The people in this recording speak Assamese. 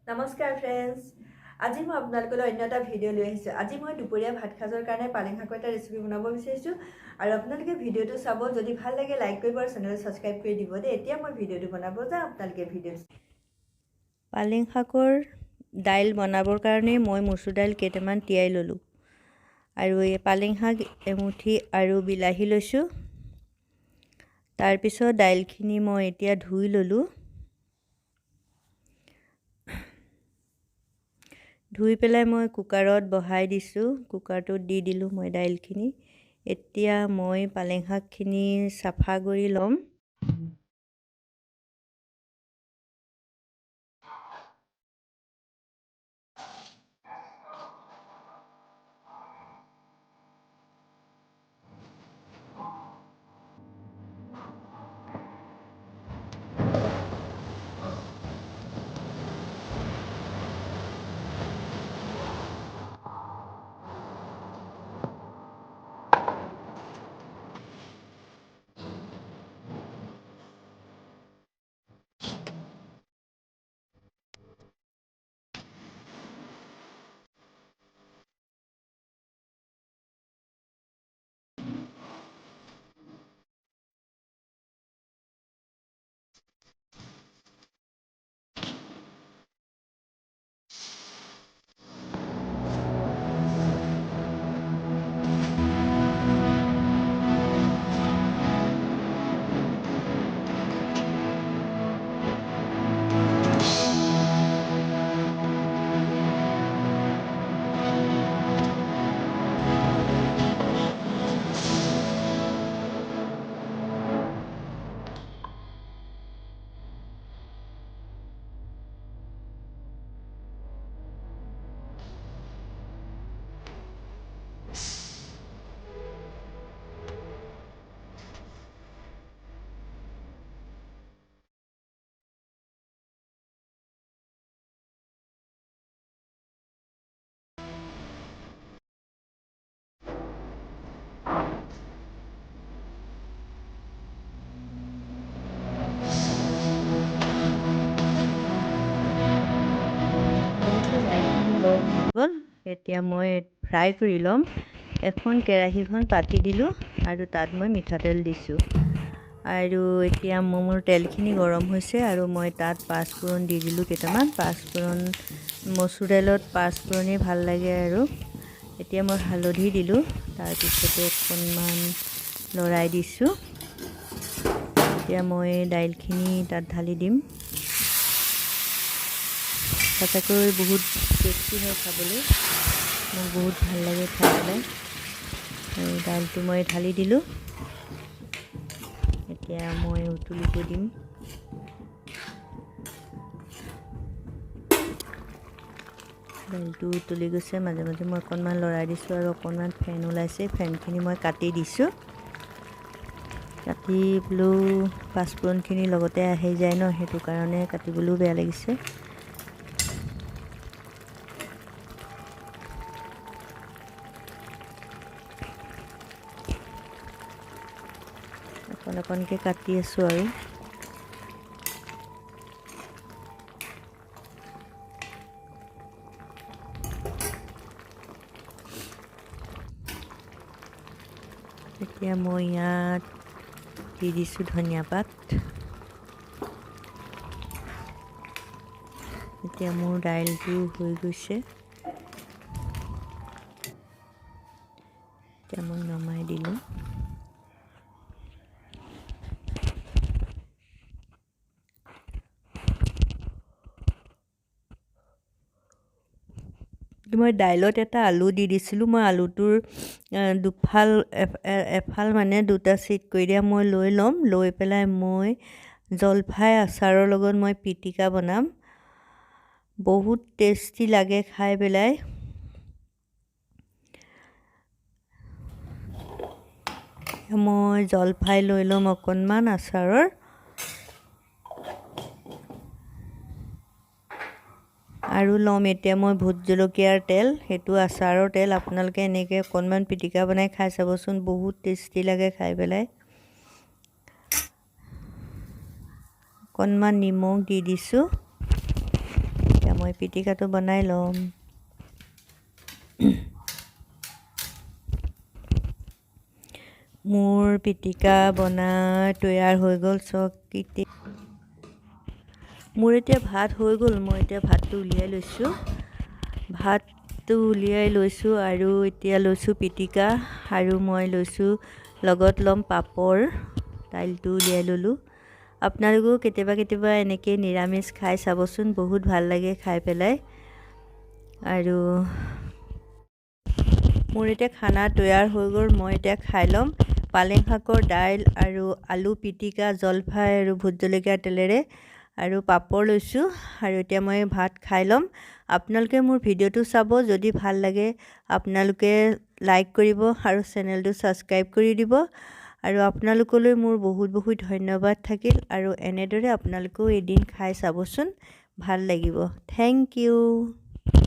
নমস্কাৰ ফ্ৰেণ্ডছ, আজি মই আপোনালোকলৈ অন্য এটা ভিডিঅ' লৈ আহিছোঁ। আজি মই দুপৰীয়া ভাত সাজৰ কাৰণে পালেং শাকৰ এটা ৰেচিপি বনাব বিচাৰিছোঁ আৰু আপোনালোকে ভিডিঅ'টো চাব। যদি ভাল লাগে লাইক কৰিব আৰু চেনেলটো ছাবস্ক্ৰাইব কৰি দিব দেই। এতিয়া মই ভিডিঅ'টো বনাব যাওঁ। আপোনালোকে ভিডিঅ'টো পালেং শাকৰ দাইল বনাবৰ কাৰণে মই মচুৰ দাইল কেইটামান তিয়াই ল'লোঁ আৰু এই পালেং শাক এমুঠি আৰু বিলাহী লৈছোঁ। তাৰপিছত দাইলখিনি মই এতিয়া ধুই ল'লোঁ। ধুই পেলাই মই কুকাৰত বহাই দিছোঁ। কুকাৰটোত দি দিলোঁ মই দাইলখিনি। এতিয়া মই পালেং শাকখিনি চাফা কৰি ল'ম। এতিয়া মই ফ্ৰাই কৰি ল'ম। এখন কেৰাহীখন পাতি দিলোঁ আৰু তাত মই মিঠাতেল দিছোঁ আৰু এতিয়া মোৰ তেলখিনি গৰম হৈছে আৰু মই তাত পাঁচফোৰণ দি দিলোঁ কেইটামান। পাঁচফোৰণ মচুৰ দাইলত পাঁচফোৰণেই ভাল লাগে আৰু এতিয়া মই হালধি দিলোঁ। তাৰপিছতে অকণমান লৰাই দিছোঁ। এতিয়া মই দাইলখিনি তাত ঢালি দিম। সঁচাকৈ বহুত টেষ্টি হয় খাবলৈ, মোক বহুত ভাল লাগে খাই পেলাই। আৰু দাইলটো মই ঢালি দিলোঁ। এতিয়া মই উতলিব দিম। দাইলটো উতলি গৈছে। মাজে মাজে মই অকণমান লৰাই দিছোঁ আৰু অকণমান ফেন ওলাইছে। ফেনখিনি মই কাটি দিছোঁ। কাটিবলৈও পাঁচফোৰণখিনি লগতে আহি যায় ন, সেইটো কাৰণে কাটিবলৈও বেয়া লাগিছে। অকণ অকণকৈ কাটি আছোঁ আৰু এতিয়া মই ইয়াত দি দিছোঁ ধনিয়া পাত। এতিয়া মোৰ দাইলটো হৈ গৈছে। এতিয়া মই নমাই দিলোঁ। মই দাইলত এটা আলু দি দিছিলোঁ। মই আলুটোৰ এফাল মানে দুটা চিট কৰি দিয়া মই লৈ ল'ম। লৈ পেলাই মই জলফাই আচাৰৰ লগত মই পিটিকা বনাম। বহুত টেষ্টি লাগে খাই পেলাই। মই জলফাই লৈ ল'ম অকণমান আচাৰৰ। আৰু ল'ম এতিয়া মই ভোট জলকীয়াৰ তেল, সেইটো আচাৰৰ তেল। আপোনালোকে এনেকৈ অকণমান পিটিকা বনাই খাই চাবচোন, বহুত টেষ্টি লাগে খাই পেলাই। অকণমান নিমখ দি দিছোঁ। এতিয়া মই পিটিকাটো বনাই ল'ম। মোৰ পিটিকা বনাই তৈয়াৰ হৈ গ'ল। মোৰ এতিয়া ভাত হৈ গ'ল। মই এতিয়া ভাতটো উলিয়াই লৈছোঁ। আৰু এতিয়া লৈছোঁ পিটিকা, আৰু মই লৈছোঁ লগত ল'ম পাপৰ। দাইলটো উলিয়াই ল'লোঁ। আপোনালোকেও কেতিয়াবা এনেকৈ নিৰামিষ খাই চাবচোন, বহুত ভাল লাগে খাই পেলাই। আৰু মোৰ এতিয়া খানা তৈয়াৰ হৈ গ'ল। মই এতিয়া খাই ল'ম। পালেং শাকৰ দাইল আৰু আলু পিটিকা, জলফাই আৰু ভোট জলকীয়া তেলেৰে, আৰু পাপৰ লৈছোঁ। আৰু এতিয়া মই ভাত খাই ল'ম। আপোনালোকে মোৰ ভিডিঅ'টো চাব। যদি ভাল লাগে আপোনালোকে লাইক কৰিব আৰু চেনেলটো ছাবস্ক্ৰাইব কৰি দিব। আৰু আপোনালোকলৈ মোৰ বহুত ধন্যবাদ থাকিল। আৰু এনেদৰে আপোনালোকেও এদিন খাই চাবচোন, ভাল লাগিব। Thank U.